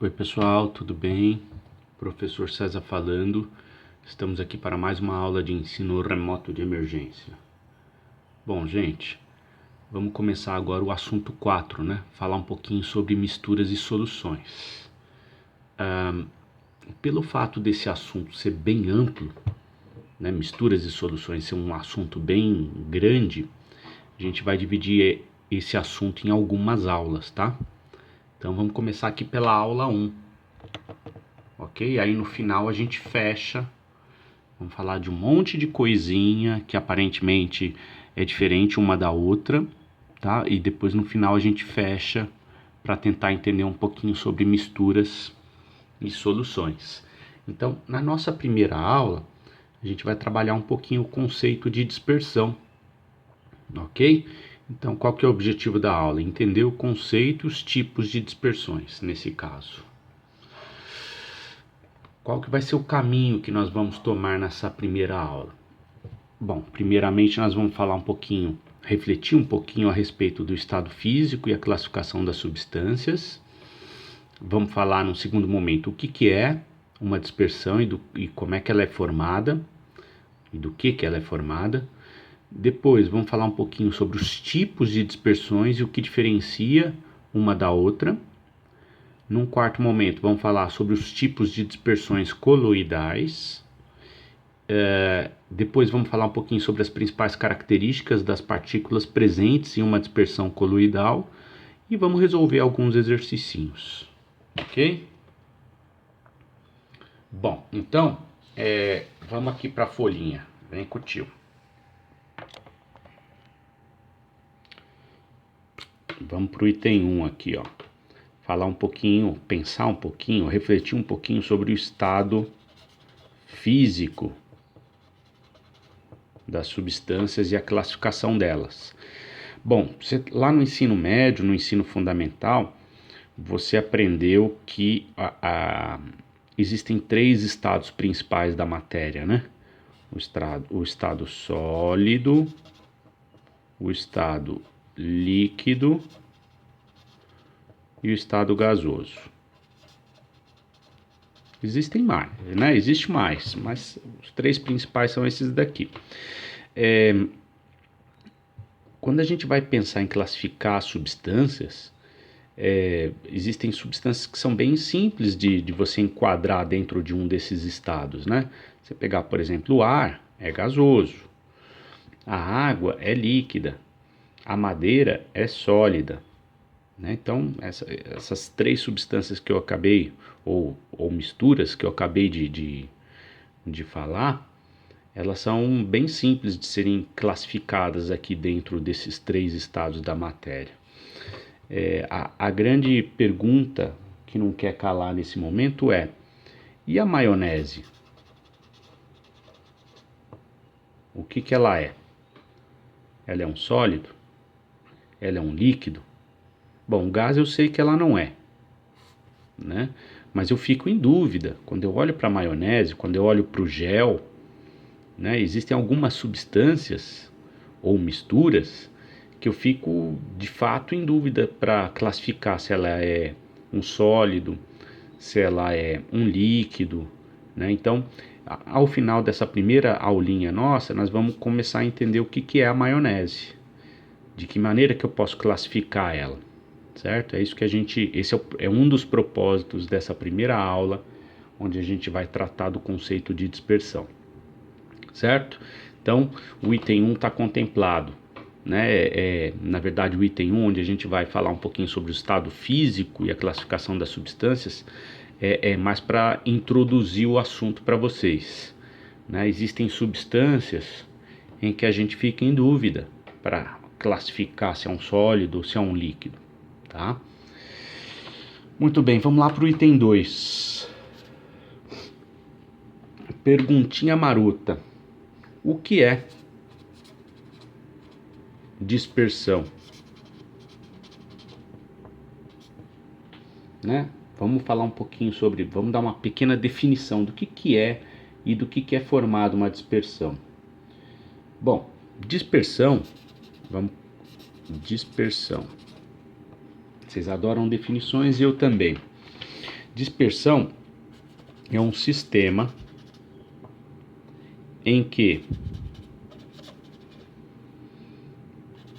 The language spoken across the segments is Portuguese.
Oi pessoal, tudo bem? Professor César falando. Estamos aqui para mais uma aula de ensino remoto de emergência. Bom, gente, vamos começar agora o assunto 4, né? Falar um pouquinho sobre misturas e soluções. Pelo fato desse assunto ser bem amplo, né? Misturas e soluções ser um assunto bem grande, a gente vai dividir esse assunto em algumas aulas, tá? Então vamos começar aqui pela aula 1. Ok? Aí no final a gente fecha. Vamos falar de um monte de coisinha que aparentemente é diferente uma da outra, tá? E depois no final a gente fecha para tentar entender um pouquinho sobre misturas e soluções. Então, na nossa primeira aula, a gente vai trabalhar um pouquinho o conceito de dispersão, ok? Então, qual que é o objetivo da aula? Entender o conceito e os tipos de dispersões, nesse caso. Qual que vai ser o caminho que nós vamos tomar nessa primeira aula? Bom, primeiramente nós vamos falar um pouquinho, refletir um pouquinho a respeito do estado físico e a classificação das substâncias. Vamos falar num segundo momento o que é uma dispersão e como é que ela é formada e do que ela é formada. Depois vamos falar um pouquinho sobre os tipos de dispersões e o que diferencia uma da outra. Num quarto momento, vamos falar sobre os tipos de dispersões coloidais. Depois vamos falar um pouquinho sobre as principais características das partículas presentes em uma dispersão coloidal. E vamos resolver alguns exercicinhos. Ok? Bom, então, vamos aqui para a folhinha. Vem com o tio. Vamos para o item 1 aqui, ó. Falar um pouquinho, pensar um pouquinho, refletir um pouquinho sobre o estado físico das substâncias e a classificação delas. Bom, lá no ensino médio, no ensino fundamental, você aprendeu que existem 3 estados principais da matéria, né? O estado sólido, o estado líquido e o estado gasoso. Existem mais, né? Existe mais, mas os 3 principais são esses daqui. Quando a gente vai pensar em classificar substâncias, existem substâncias que são bem simples de você enquadrar dentro de um desses estados, né? Você pegar, por exemplo, o ar é gasoso, a água é líquida, a madeira é sólida, né? Então, essas 3 substâncias que eu acabei, ou misturas que eu acabei de falar, elas são bem simples de serem classificadas aqui dentro desses 3 estados da matéria. A grande pergunta que não quer calar nesse momento é: e a maionese? O que ela é? Ela é um sólido? Ela é um líquido? Bom, gás eu sei que ela não é, né? Mas eu fico em dúvida. Quando eu olho para a maionese, quando eu olho para o gel, né? Existem algumas substâncias ou misturas que eu fico de fato em dúvida para classificar se ela é um sólido, se ela é um líquido, né? Então, ao final dessa primeira aulinha nossa, nós vamos começar a entender o que é a maionese, de que maneira que eu posso classificar ela, certo? É isso que esse é um dos propósitos dessa primeira aula, onde a gente vai tratar do conceito de dispersão, certo? Então, o item 1 está contemplado, né? Na verdade, o item 1, onde a gente vai falar um pouquinho sobre o estado físico e a classificação das substâncias, é mais para introduzir o assunto para vocês, né? Existem substâncias em que a gente fica em dúvida para classificar se é um sólido ou se é um líquido, tá? Muito bem, vamos lá para o item 2. Perguntinha marota. O que é dispersão? Né? Vamos falar um pouquinho sobre, vamos dar uma pequena definição do que é e do que é formado uma dispersão. Bom, dispersão, dispersão. Vocês adoram definições e eu também. Dispersão é um sistema em que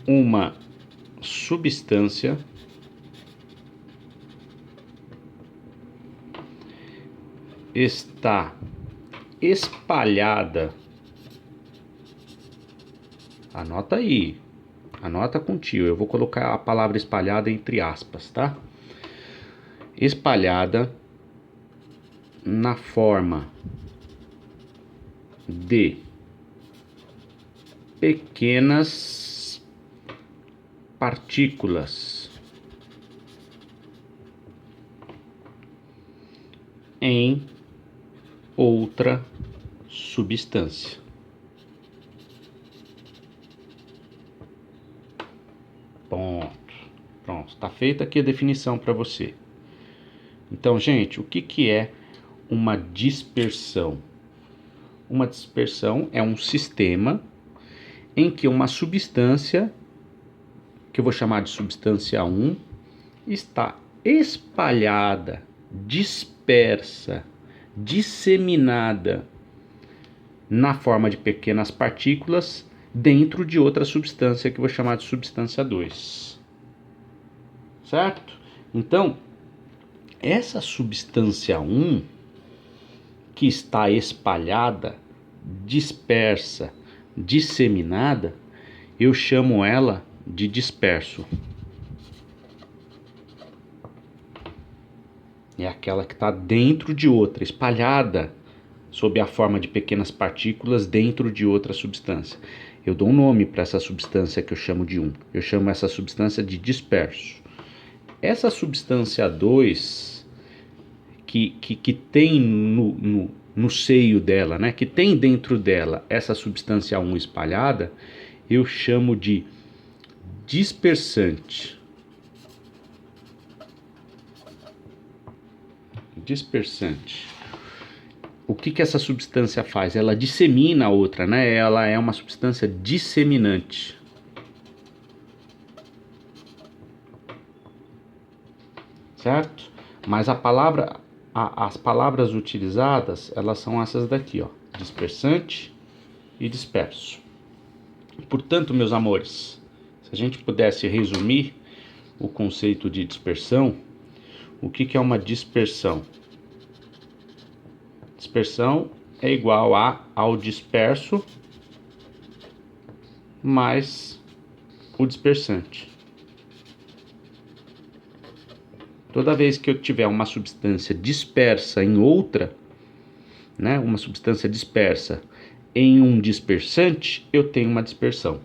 uma substância está espalhada. Anota aí, anota contigo. Eu vou colocar a palavra espalhada entre aspas, tá? Espalhada na forma de pequenas partículas em outra substância. Pronto, está feita aqui a definição para você. Então, gente, o que é uma dispersão? Uma dispersão é um sistema em que uma substância, que eu vou chamar de substância 1, está espalhada, dispersa, disseminada na forma de pequenas partículas dentro de outra substância que eu vou chamar de substância 2. Certo? Então, essa substância 1 que está espalhada, dispersa, disseminada, eu chamo ela de disperso. É aquela que está dentro de outra, espalhada sob a forma de pequenas partículas dentro de outra substância. Eu dou um nome para essa substância que eu chamo de 1. Eu chamo essa substância de disperso. Essa substância 2, que tem no seio dela, né, que tem dentro dela essa substância 1 espalhada, eu chamo de dispersante. Dispersante. O que essa substância faz? Ela dissemina a outra, né? Ela é uma substância disseminante. Certo? Mas as palavras utilizadas, elas são essas daqui, ó: dispersante e disperso. Portanto, meus amores, se a gente pudesse resumir o conceito de dispersão, o que é uma dispersão? Dispersão é igual ao disperso mais o dispersante. Toda vez que eu tiver uma substância dispersa em outra, né, uma substância dispersa em um dispersante, eu tenho uma dispersão.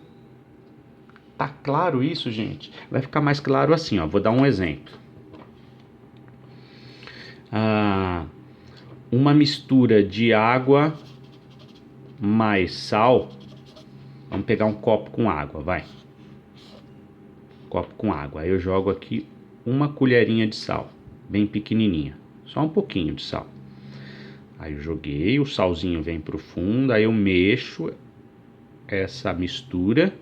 Tá claro isso, gente? Vai ficar mais claro assim, ó. Vou dar um exemplo. Uma mistura de água mais sal. Vamos pegar um copo com água, vai. Copo com água. Aí eu jogo aqui uma colherinha de sal, bem pequenininha, só um pouquinho de sal. Aí eu joguei, o salzinho vem pro fundo, aí eu mexo essa mistura.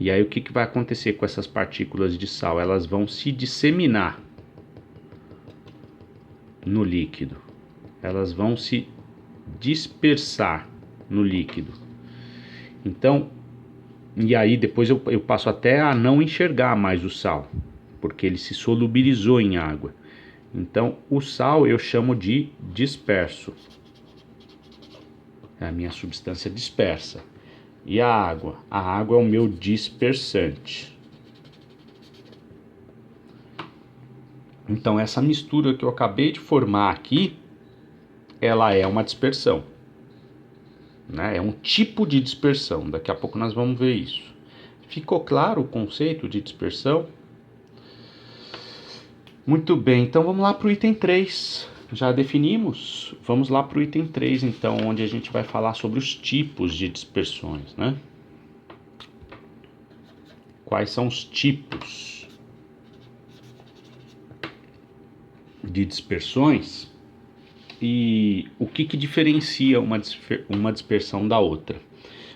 E aí o que vai acontecer com essas partículas de sal? Elas vão se disseminar no líquido. Elas vão se dispersar no líquido. Então, e aí depois eu passo até a não enxergar mais o sal, porque ele se solubilizou em água. Então, o sal eu chamo de disperso. É a minha substância dispersa. E a água? A água é o meu dispersante. Então, essa mistura que eu acabei de formar aqui, ela é uma dispersão, né? É um tipo de dispersão. Daqui a pouco nós vamos ver isso. Ficou claro o conceito de dispersão? Muito bem, então vamos lá para o item 3. Já definimos? Vamos lá para o item 3, então, onde a gente vai falar sobre os tipos de dispersões, né? Quais são os tipos de dispersões e o que diferencia uma dispersão da outra?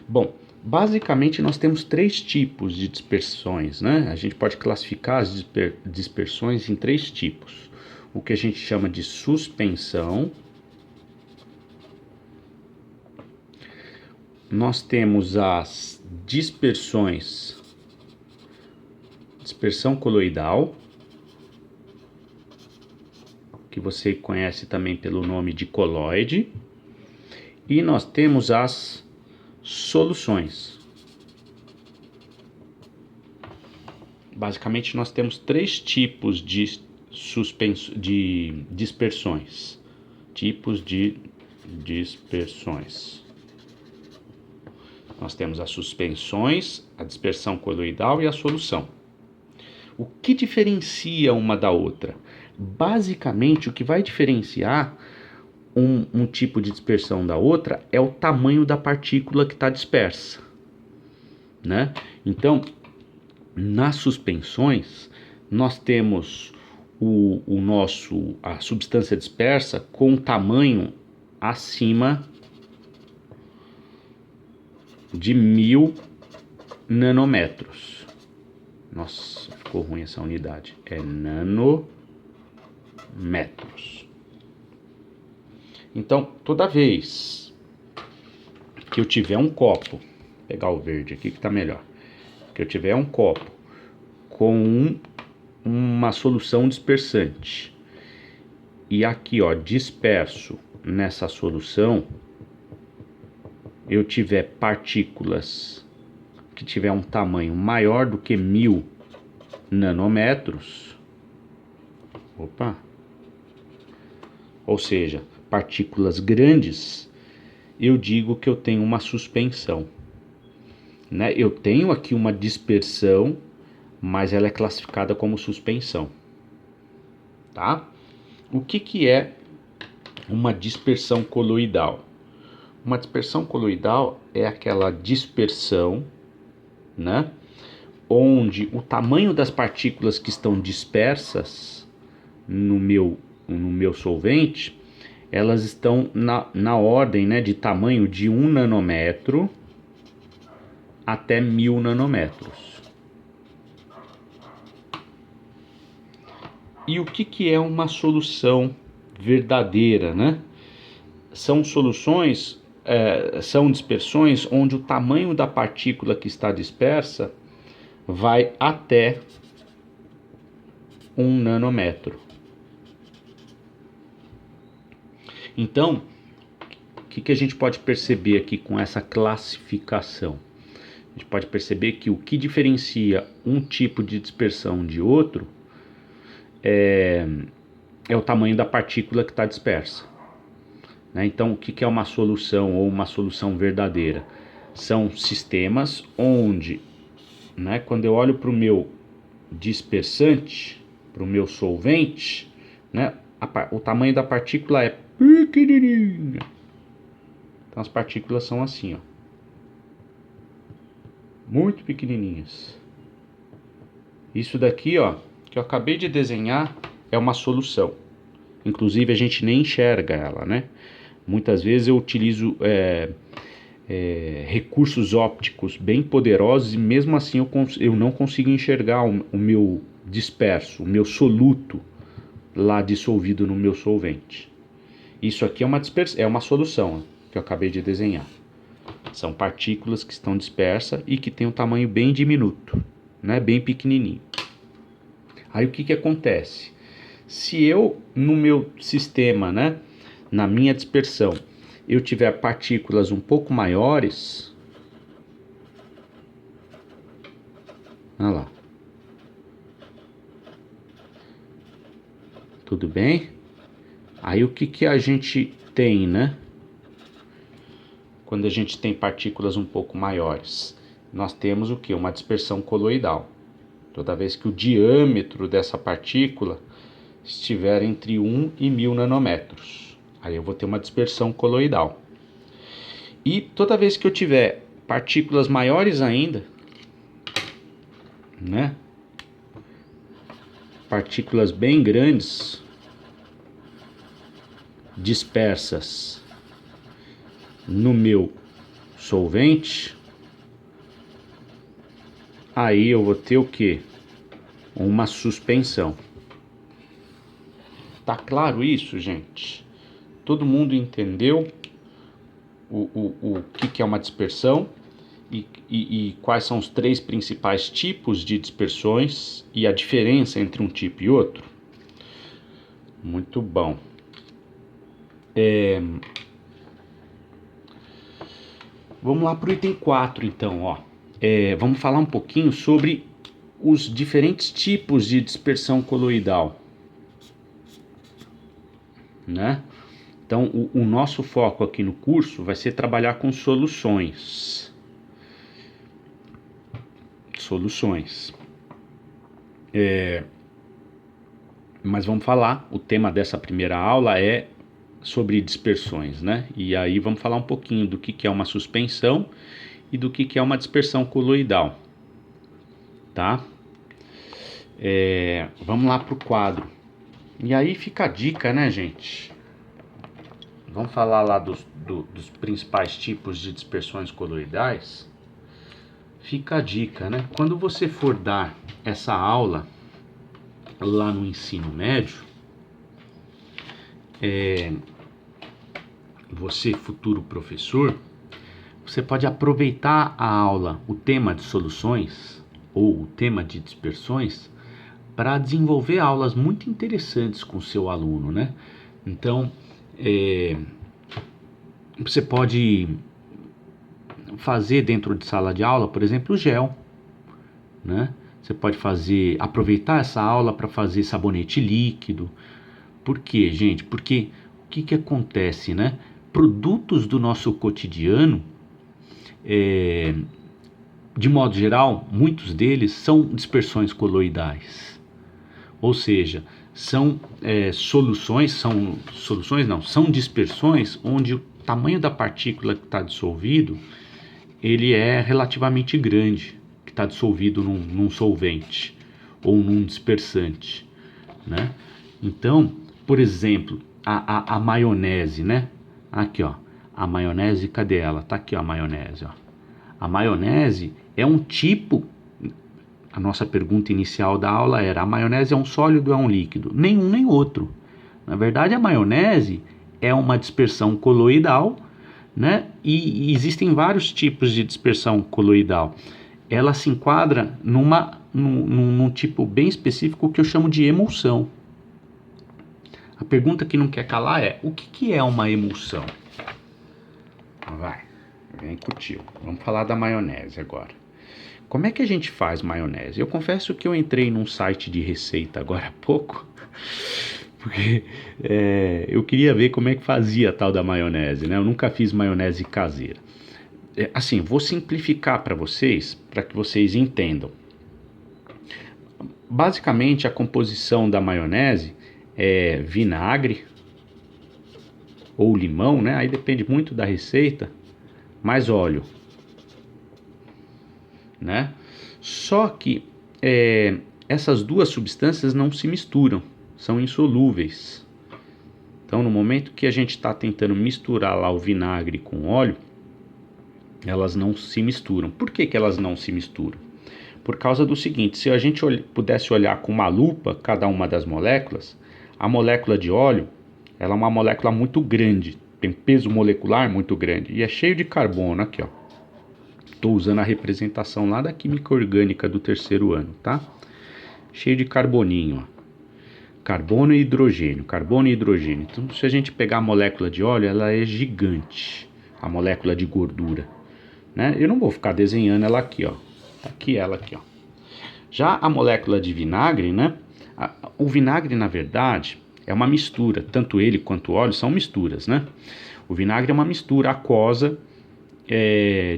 Bom, basicamente nós temos 3 tipos de dispersões, né? A gente pode classificar as dispersões em 3 tipos. o que a gente chama de suspensão. Nós temos as dispersões, dispersão coloidal, que você conhece também pelo nome de coloide, e nós temos as soluções. Basicamente nós temos 3 tipos de dispersões. Tipos de dispersões. Nós temos as suspensões, a dispersão coloidal e a solução. O que diferencia uma da outra? Basicamente, o que vai diferenciar um tipo de dispersão da outra é o tamanho da partícula que está dispersa, né? Então, nas suspensões, nós temos a substância dispersa com tamanho acima de 1000 nanômetros. Nossa, ficou ruim essa unidade. É nanômetros. Então, toda vez que eu tiver um copo, vou pegar o verde aqui que tá melhor. Que eu tiver um copo com uma solução dispersante e aqui, ó, disperso nessa solução, eu tiver partículas que tiver um tamanho maior do que 1000 nanômetros, ou seja, partículas grandes, eu digo que eu tenho uma suspensão, né? Eu tenho aqui uma dispersão, mas ela é classificada como suspensão, tá? O que é uma dispersão coloidal? Uma dispersão coloidal é aquela dispersão, né, onde o tamanho das partículas que estão dispersas no meu solvente, elas estão na ordem, né, de tamanho de 1 nanômetro até 1000 nanômetros. E o que é uma solução verdadeira, né? São soluções, são dispersões onde o tamanho da partícula que está dispersa vai até 1 nanômetro. Então, o que a gente pode perceber aqui com essa classificação? A gente pode perceber que o que diferencia um tipo de dispersão de outro é o tamanho da partícula que está dispersa, né? Então, o que é uma solução ou uma solução verdadeira? São sistemas onde, né, quando eu olho para o meu dispersante, para o meu solvente, né, o tamanho da partícula é pequenininha. Então as partículas são assim, ó, muito pequenininhas. Isso daqui, ó, que eu acabei de desenhar, é uma solução. Inclusive a gente nem enxerga ela, né? Muitas vezes eu utilizo recursos ópticos bem poderosos e mesmo assim eu não consigo enxergar o meu disperso, o meu soluto lá dissolvido no meu solvente. Isso aqui é uma solução que eu acabei de desenhar. São partículas que estão dispersas e que tem um tamanho bem diminuto, né? Bem pequenininho. Aí o que acontece? Se eu, no meu sistema, né, na minha dispersão, eu tiver partículas um pouco maiores, olha lá, tudo bem? Aí o que a gente tem, né? Quando a gente tem partículas um pouco maiores, nós temos o que? Uma dispersão coloidal. Toda vez que o diâmetro dessa partícula estiver entre 1 e 1000 nanômetros, aí eu vou ter uma dispersão coloidal. E toda vez que eu tiver partículas maiores ainda, né? Partículas bem grandes, dispersas no meu solvente, aí eu vou ter o que? Uma suspensão. Tá claro isso, gente? Todo mundo entendeu o que é uma dispersão e quais são os 3 principais tipos de dispersões e a diferença entre um tipo e outro? Muito bom. Vamos lá para o item 4, então. Vamos falar um pouquinho sobre os diferentes tipos de dispersão coloidal, né? Então, o nosso foco aqui no curso vai ser trabalhar com soluções. Mas vamos falar, o tema dessa primeira aula é sobre dispersões, né? E aí vamos falar um pouquinho do que é uma suspensão e do que é uma dispersão coloidal, tá? Vamos lá pro quadro. E aí fica a dica, né, gente? Vamos falar lá dos principais tipos de dispersões coloidais. Fica a dica, né? Quando você for dar essa aula lá no ensino médio, você, futuro professor, você pode aproveitar a aula, o tema de soluções ou o tema de dispersões, para desenvolver aulas muito interessantes com o seu aluno, né? Então, você pode fazer dentro de sala de aula, por exemplo, o gel, né? Você pode aproveitar essa aula para fazer sabonete líquido. Por quê, gente? Porque o que acontece, né? Produtos do nosso cotidiano, de modo geral, muitos deles são dispersões coloidais. Ou seja, são são dispersões onde o tamanho da partícula que está dissolvido, ele é relativamente grande, que está dissolvido num solvente ou num dispersante, né? Então, por exemplo, a maionese, né? Aqui, ó, a maionese, cadê ela? Tá aqui, ó, a maionese, ó. A maionese é um tipo. A nossa pergunta inicial da aula era: a maionese é um sólido ou é um líquido? Nenhum nem outro. Na verdade, a maionese é uma dispersão coloidal, né? E existem vários tipos de dispersão coloidal. Ela se enquadra num tipo bem específico que eu chamo de emulsão. A pergunta que não quer calar é: o que é uma emulsão? Vem com o tio. Vamos falar da maionese agora. Como é que a gente faz maionese? Eu confesso que eu entrei num site de receita agora há pouco, porque eu queria ver como é que fazia a tal da maionese, né? Eu nunca fiz maionese caseira. Assim, vou simplificar para vocês, para que vocês entendam. Basicamente, a composição da maionese é vinagre ou limão, né? Aí depende muito da receita, mais óleo, né? Só que essas duas substâncias não se misturam, são insolúveis. Então, no momento que a gente está tentando misturar lá o vinagre com óleo, elas não se misturam. Por que elas não se misturam? Por causa do seguinte: se a gente pudesse olhar com uma lupa cada uma das moléculas, a molécula de óleo, ela é uma molécula muito grande, tem peso molecular muito grande e é cheio de carbono. Aqui, ó. Estou usando a representação lá da química orgânica do 3º ano, tá? Cheio de carboninho, ó. Carbono e hidrogênio, carbono e hidrogênio. Então, se a gente pegar a molécula de óleo, ela é gigante, a molécula de gordura, né? Eu não vou ficar desenhando ela aqui, ó. Aqui ela aqui, ó. Já a molécula de vinagre, né? O vinagre, na verdade, é uma mistura. Tanto ele quanto o óleo são misturas, né? O vinagre é uma mistura aquosa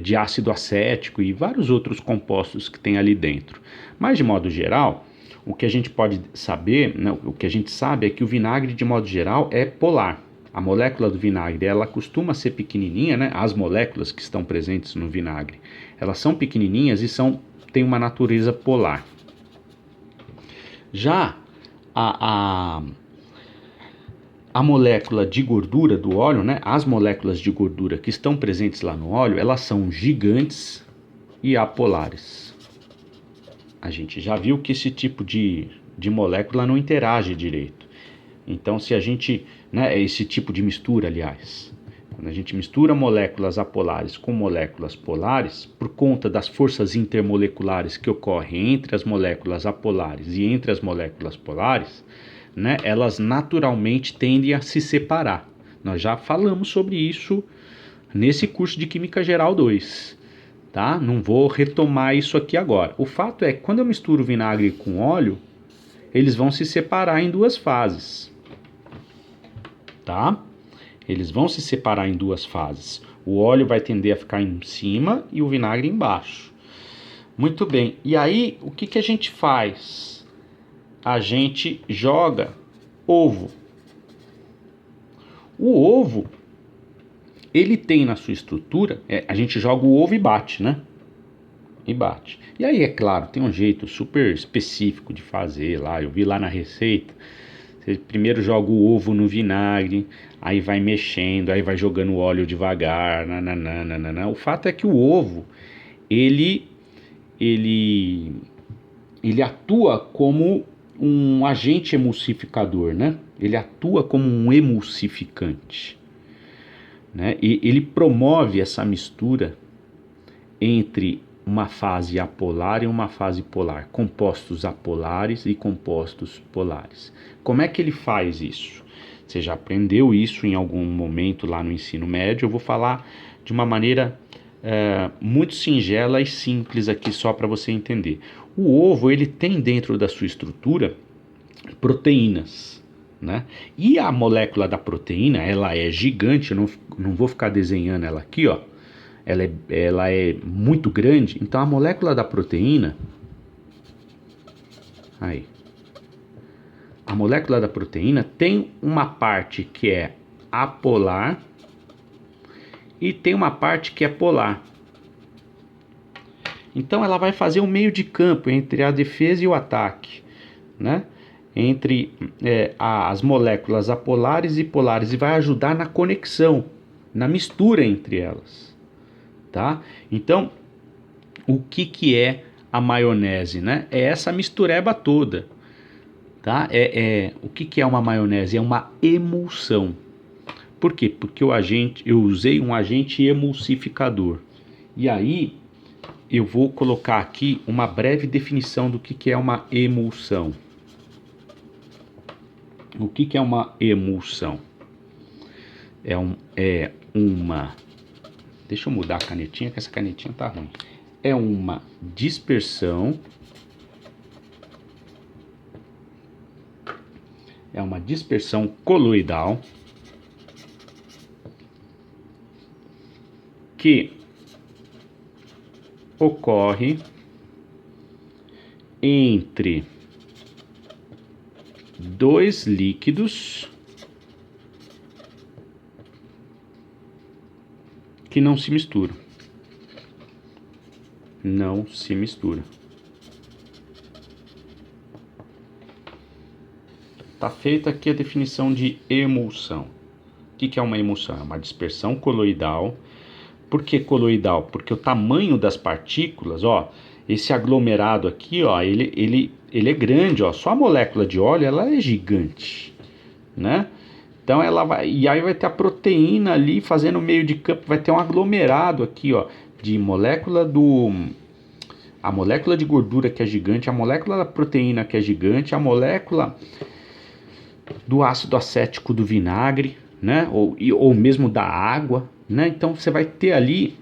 de ácido acético e vários outros compostos que tem ali dentro. Mas, de modo geral, o que a gente pode saber, né, o que a gente sabe é que o vinagre, de modo geral, é polar. A molécula do vinagre, ela costuma ser pequenininha, né? As moléculas que estão presentes no vinagre, elas são pequenininhas e têm uma natureza polar. Já a molécula de gordura do óleo, né? As moléculas de gordura que estão presentes lá no óleo, elas são gigantes e apolares. A gente já viu que esse tipo de molécula não interage direito. Então, se a gente, né, esse tipo de mistura, aliás, quando a gente mistura moléculas apolares com moléculas polares, por conta das forças intermoleculares que ocorrem entre as moléculas apolares e entre as moléculas polares, né, elas naturalmente tendem a se separar. Nós já falamos sobre isso nesse curso de Química Geral 2, tá? Não vou retomar isso aqui agora. O fato é que quando eu misturo vinagre com óleo, eles vão se separar em duas fases, tá? Eles vão se separar em duas fases. O óleo vai tender a ficar em cima e o vinagre embaixo. Muito bem. E aí, o que a gente faz? A gente joga ovo. O ovo, ele tem na sua estrutura, a gente joga o ovo e bate, né? E bate. E aí, é claro, tem um jeito super específico de fazer lá. Eu vi lá na receita. Você primeiro joga o ovo no vinagre, aí vai mexendo, aí vai jogando óleo devagar, nananana. O fato é que o ovo, ele atua como um agente emulsificador, né? Ele atua como um emulsificante, né? E ele promove essa mistura entre uma fase apolar e uma fase polar, compostos apolares e compostos polares. Como é que ele faz isso? Você já aprendeu isso em algum momento lá no ensino médio. Eu vou falar de uma maneira muito singela e simples aqui só para você entender. O ovo, ele tem dentro da sua estrutura proteínas, né? E a molécula da proteína, ela é gigante. Eu não vou ficar desenhando ela aqui, ó. Ela é muito grande. Então a molécula da proteína, aí, a molécula da proteína tem uma parte que é apolar e tem uma parte que é polar. Então ela vai fazer um meio de campo entre a defesa e o ataque, né? Entre as moléculas apolares e polares, e vai ajudar na conexão, na mistura entre elas, tá? Então, o que é a maionese, né? É essa mistureba toda, tá? O que é uma maionese? É uma emulsão. Por quê? Porque eu usei um agente emulsificador. E aí, eu vou colocar aqui uma breve definição do que é uma emulsão. O que é uma emulsão? Deixa eu mudar a canetinha, que essa canetinha tá ruim. É uma dispersão. É uma dispersão coloidal que ocorre entre dois líquidos que não se misturam. Não se mistura. Tá feita aqui a definição de emulsão. O que é uma emulsão? É uma dispersão coloidal. Por que coloidal? Porque o tamanho das partículas, ó, esse aglomerado aqui, ó, ele é grande, ó. Só a molécula de óleo, ela é gigante, né? Então ela vai, e aí vai ter a proteína ali fazendo meio de campo, vai ter um aglomerado aqui, ó, de a molécula de gordura que é gigante, a molécula da proteína que é gigante, a molécula do ácido acético do vinagre, né? Ou mesmo da água, né? Então você vai ter ali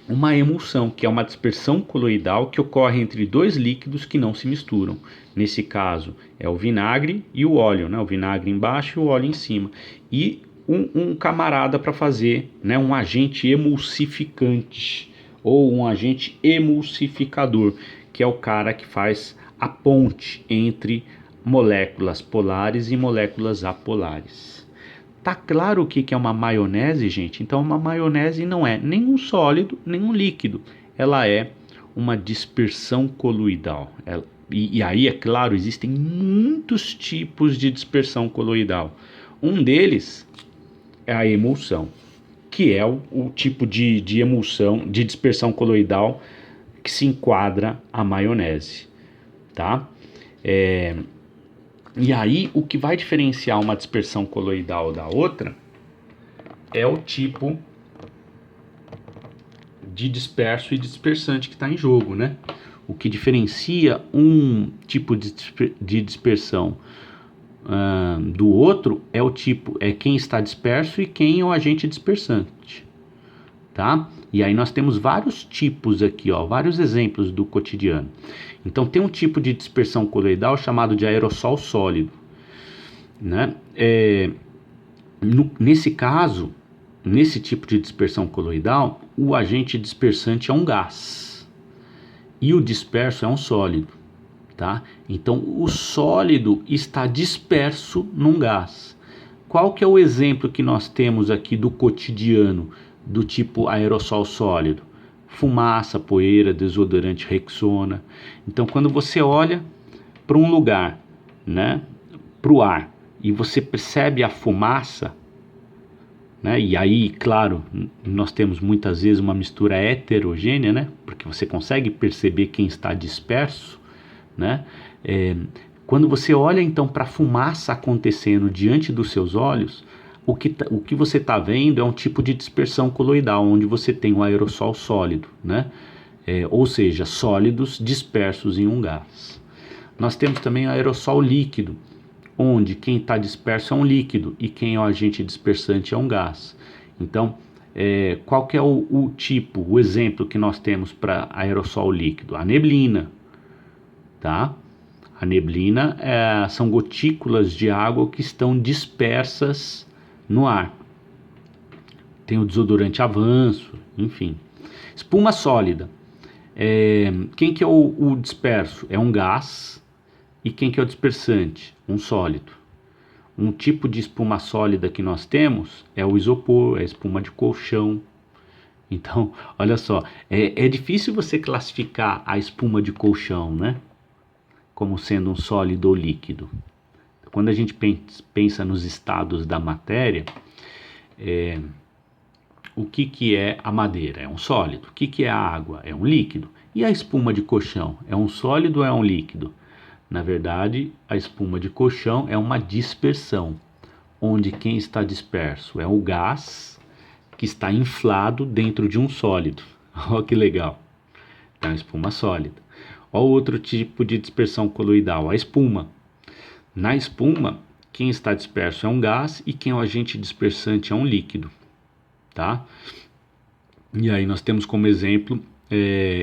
uma emulsão, que é uma dispersão coloidal que ocorre entre dois líquidos que não se misturam. Nesse caso é o vinagre e o óleo, né? O vinagre embaixo e o óleo em cima. E um camarada para fazer, né? Um agente emulsificante ou um agente emulsificador, que é o cara que faz a ponte entre moléculas polares e moléculas apolares. Tá claro o que é uma maionese, gente? Então uma maionese não é nem um sólido, nem um líquido. Ela é uma dispersão coloidal. E aí, é claro, existem muitos tipos de dispersão coloidal. Um deles é a emulsão, que é o tipo de emulsão, de dispersão coloidal que se enquadra a maionese, tá? E aí, o que vai diferenciar uma dispersão coloidal da outra é o tipo de disperso e dispersante que está em jogo, né? O que diferencia um tipo de dispersão do outro é o tipo, é quem está disperso e quem é o agente dispersante, tá? E aí nós temos vários tipos aqui, ó, vários exemplos do cotidiano. Então tem um tipo de dispersão coloidal chamado de aerossol sólido, né? Nesse caso, nesse tipo de dispersão coloidal, o agente dispersante é um gás e o disperso é um sólido, tá? Então o sólido está disperso num gás. Qual que é o exemplo que nós temos aqui do cotidiano do tipo aerossol sólido? Fumaça, poeira, desodorante Rexona. Então quando você olha para um lugar, né, para o ar, e você percebe a fumaça, né, e aí, claro, nós temos muitas vezes uma mistura heterogênea, né, porque você consegue perceber quem está disperso, né? Quando você olha então para a fumaça acontecendo diante dos seus olhos, o que você está vendo é um tipo de dispersão coloidal, onde você tem um aerossol sólido, né? Ou seja, sólidos dispersos em um gás. Nós temos também o aerossol líquido, onde quem está disperso é um líquido e quem é o agente dispersante é um gás. Então, qual que é o tipo, o exemplo que nós temos para aerossol líquido? A neblina, tá? A neblina são gotículas de água que estão dispersas no ar. Tem o desodorante Avanço, enfim. Espuma sólida. Quem que é o disperso? É um gás. E quem que é o dispersante? Um sólido. Um tipo de espuma sólida que nós temos é o isopor, é a espuma de colchão. Então, olha só, é difícil você classificar a espuma de colchão, né, como sendo um sólido ou líquido. Quando a gente pensa nos estados da matéria, o que é a madeira? É um sólido. O que é a água? É um líquido. E a espuma de colchão? É um sólido ou é um líquido? Na verdade, a espuma de colchão é uma dispersão, onde quem está disperso é o gás que está inflado dentro de um sólido. Olha que legal. Então, espuma sólida. Olha outro tipo de dispersão coloidal, a espuma. Na espuma, quem está disperso é um gás e quem é o agente dispersante é um líquido, tá? E aí nós temos como exemplo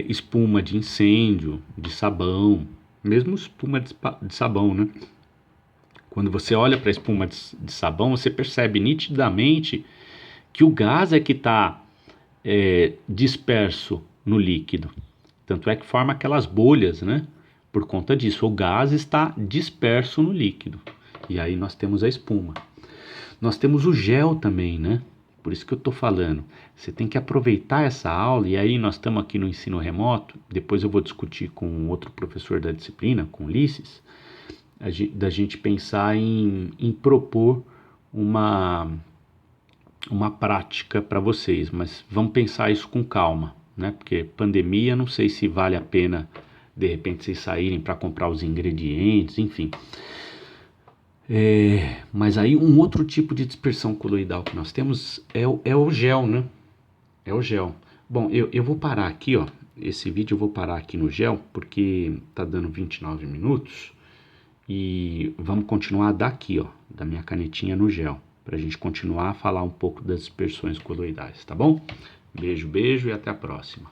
espuma de incêndio, de sabão, mesmo espuma de sabão, né? Quando você olha para a espuma de sabão, você percebe nitidamente que o gás é que está disperso no líquido. Tanto é que forma aquelas bolhas, né? Por conta disso, o gás está disperso no líquido. E aí nós temos a espuma. Nós temos o gel também, né? Por isso que eu estou falando. Você tem que aproveitar essa aula, e aí nós estamos aqui no ensino remoto, depois eu vou discutir com outro professor da disciplina, com Ulisses, da gente pensar em propor uma prática para vocês, mas vamos pensar isso com calma, né? Porque pandemia, não sei se vale a pena de repente vocês saírem para comprar os ingredientes, enfim. Mas aí um outro tipo de dispersão coloidal que nós temos é o gel, né? É o gel. Bom, eu vou parar aqui, ó. Esse vídeo eu vou parar aqui no gel, porque tá dando 29 minutos. E vamos continuar daqui, ó, da minha canetinha no gel, pra gente continuar a falar um pouco das dispersões coloidais, tá bom? Beijo, beijo e até a próxima.